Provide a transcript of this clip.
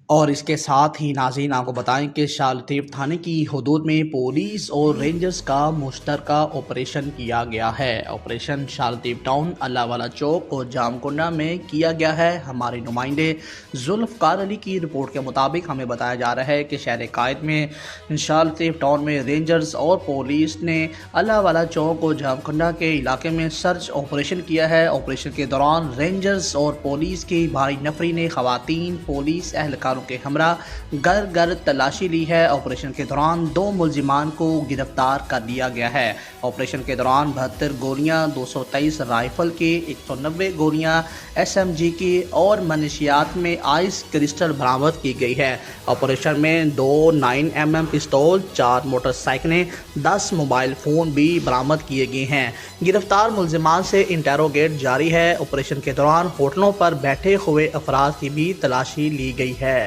اور اس کے ساتھ ہی ناظرین آپ کو بتائیں کہ شالطیف تھانے کی حدود میں پولیس اور رینجرز کا مشترکہ آپریشن کیا گیا ہے۔ آپریشن شالطیف ٹاؤن، اللہ والا چوک اور جام کنڈہ میں کیا گیا ہے۔ ہمارے نمائندے ذوالفقار علی کی رپورٹ کے مطابق ہمیں بتایا جا رہا ہے کہ شہر قائد میں شالطیف ٹاؤن میں رینجرز اور پولیس نے اللہ والا چوک اور جام کنڈہ کے علاقے میں سرچ آپریشن کیا ہے۔ آپریشن کے دوران رینجرز اور پولیس کی بھاری نفری نے خواتین پولیس اہلکار کے ہمراہ گھر گھر تلاشی لی ہے۔ آپریشن کے دوران 2 ملزمان کو گرفتار کر لیا گیا ہے۔ آپریشن کے دوران 72 گولیاں، 223 رائفل کی، 190 گولیاں SMG کی اور منشیات میں آئس کرسٹل برآمد کی گئی ہے۔ آپریشن میں 2 9mm پستول، 4 موٹر سائیکلیں، 10 موبائل فون بھی برآمد کیے گئے ہیں۔ گرفتار ملزمان سے انٹیروگیٹ جاری ہے۔ آپریشن کے دوران ہوٹلوں پر بیٹھے ہوئے افراد کی بھی تلاشی لی گئی ہے۔